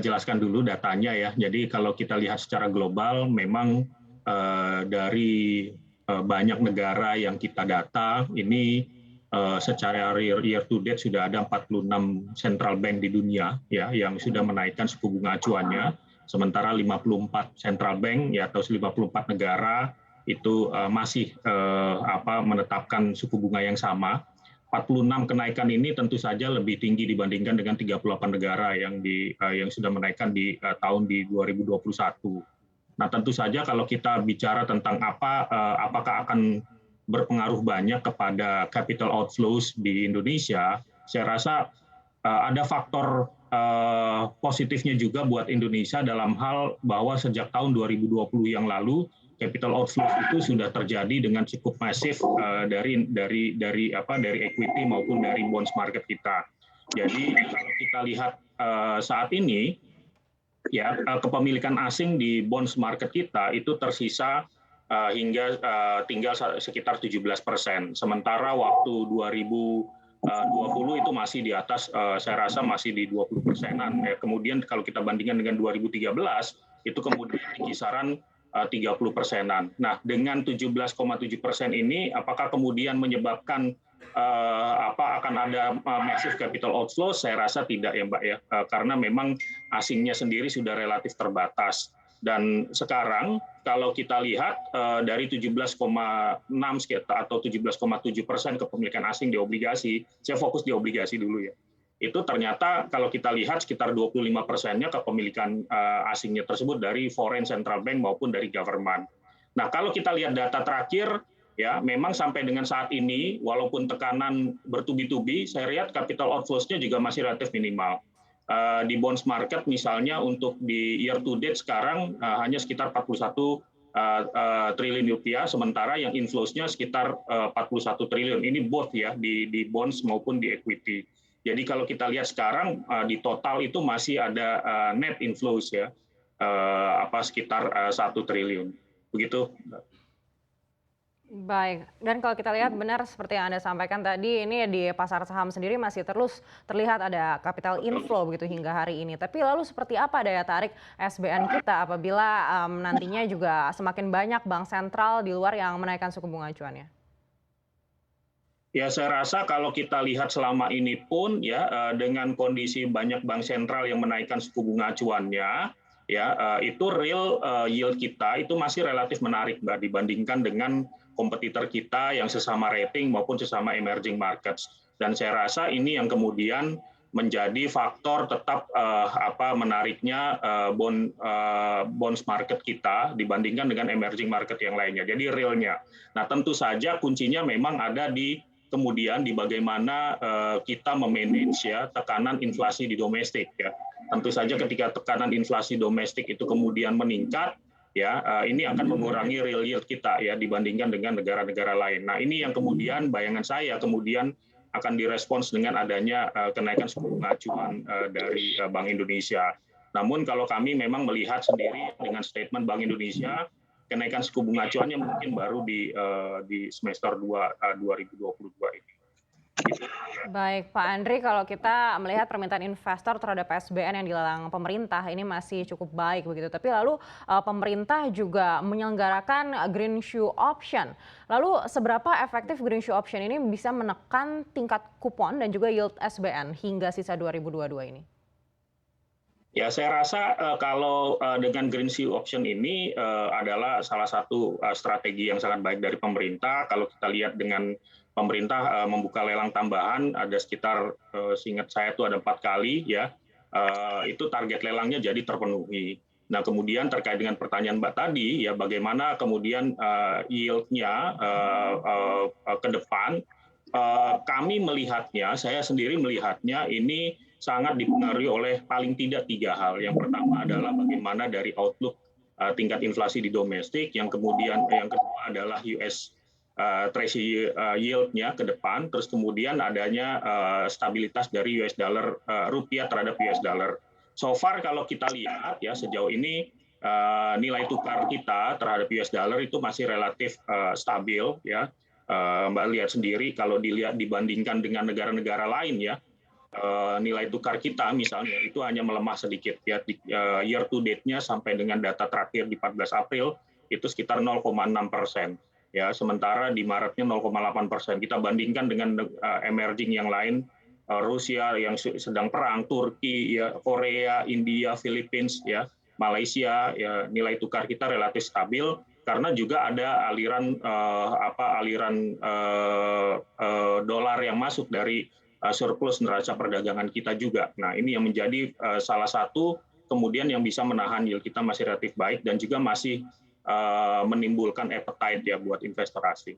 Jelaskan dulu datanya ya. Jadi kalau kita lihat secara global, memang dari banyak negara yang kita data, ini secara year to date sudah ada 46 central bank di dunia ya yang sudah menaikkan suku bunga acuannya, sementara 54 central bank ya atau 54 negara itu masih menetapkan suku bunga yang sama. 46 kenaikan ini tentu saja lebih tinggi dibandingkan dengan 38 negara yang sudah menaikkan di tahun 2021. Nah, tentu saja kalau kita bicara tentang apakah akan berpengaruh banyak kepada capital outflows di Indonesia, saya rasa ada faktor positifnya juga buat Indonesia dalam hal bahwa sejak tahun 2020 yang lalu capital outflows itu sudah terjadi dengan cukup masif dari equity maupun dari bonds market kita. Jadi kalau kita lihat saat ini ya kepemilikan asing di bonds market kita itu tersisa hingga tinggal sekitar 17%. Sementara waktu 2020 itu masih di atas, saya rasa masih di 20%-an. Ya, kemudian kalau kita bandingkan dengan 2013 itu kemudian di kisaran 30%-an. Nah, dengan 17,7% ini, apakah kemudian menyebabkan akan ada massive capital outflow? Saya rasa tidak ya, Mbak ya, karena memang asingnya sendiri sudah relatif terbatas. Dan sekarang kalau kita lihat dari 17,6 atau 17,7% kepemilikan asing di obligasi, saya fokus di obligasi dulu ya. Itu ternyata kalau kita lihat sekitar 25%-nya kepemilikan asingnya tersebut dari foreign central bank maupun dari government. Nah, kalau kita lihat data terakhir, ya memang sampai dengan saat ini, walaupun tekanan bertubi-tubi, saya lihat capital outflows-nya juga masih relatif minimal. Di bonds market misalnya untuk di year to date sekarang hanya sekitar 41 triliun rupiah, sementara yang inflows-nya sekitar 41 triliun. Ini both ya di bonds maupun di equity. Jadi kalau kita lihat sekarang di total itu masih ada net inflows ya, sekitar 1 triliun. Begitu. Baik, dan kalau kita lihat benar seperti yang Anda sampaikan tadi, ini di pasar saham sendiri masih terus terlihat ada capital inflow begitu hingga hari ini. Tapi lalu seperti apa daya tarik SBN kita apabila nantinya juga semakin banyak bank sentral di luar yang menaikkan suku bunga acuannya? Ya, saya rasa kalau kita lihat selama ini pun ya dengan kondisi banyak bank sentral yang menaikkan suku bunga acuannya, ya itu real yield kita itu masih relatif menarik, Mbak, dibandingkan dengan kompetitor kita yang sesama rating maupun sesama emerging markets. Dan saya rasa ini yang kemudian menjadi faktor tetap menariknya bonds market kita dibandingkan dengan emerging market yang lainnya. Jadi realnya. Nah, tentu saja kuncinya memang ada di kemudian di bagaimana kita memanage ya tekanan inflasi di domestik ya. Tentu saja ketika tekanan inflasi domestik itu kemudian meningkat ya ini akan mengurangi real yield kita ya dibandingkan dengan negara-negara lain. Nah, ini yang kemudian bayangan saya kemudian akan direspons dengan adanya kenaikan suku bunga acuan dari Bank Indonesia. Namun kalau kami memang melihat sendiri dengan statement Bank Indonesia, kenaikan suku bunga acuannya mungkin baru di semester 2022 ini. Baik, Pak Andri, kalau kita melihat permintaan investor terhadap SBN yang dilelang pemerintah ini masih cukup baik begitu. Tapi lalu pemerintah juga menyelenggarakan green shoe option. Lalu seberapa efektif green shoe option ini bisa menekan tingkat kupon dan juga yield SBN hingga sisa 2022 ini? Ya, saya rasa kalau dengan green shoe option ini adalah salah satu strategi yang sangat baik dari pemerintah. Kalau kita lihat dengan pemerintah membuka lelang tambahan, ada sekitar, seingat saya itu ada 4 kali ya, itu target lelangnya jadi terpenuhi. Nah, kemudian terkait dengan pertanyaan Mbak tadi, ya bagaimana kemudian yield-nya ke depan, kami melihatnya, saya sendiri melihatnya ini sangat dipengaruhi oleh paling tidak 3 hal. Yang pertama adalah bagaimana dari outlook tingkat inflasi di domestik, yang kemudian yang kedua adalah US Treasury yield-nya ke depan, terus kemudian adanya stabilitas dari US dollar rupiah terhadap US dollar. So far kalau kita lihat ya sejauh ini nilai tukar kita terhadap US dollar itu masih relatif stabil ya. Mbak lihat sendiri kalau dilihat dibandingkan dengan negara-negara lain ya, nilai tukar kita misalnya itu hanya melemah sedikit ya, year to date-nya sampai dengan data terakhir di 14 April itu sekitar 0,6%. Ya, sementara di Maretnya 0,8%. Kita bandingkan dengan emerging yang lain, Rusia yang sedang perang, Turki, ya, Korea, India, Philippines, ya, Malaysia, ya, nilai tukar kita relatif stabil karena juga ada aliran dolar yang masuk dari surplus neraca perdagangan kita juga. Nah, ini yang menjadi salah satu kemudian yang bisa menahan yield kita masih relatif baik dan juga masih menimbulkan appetite ya buat investor asing.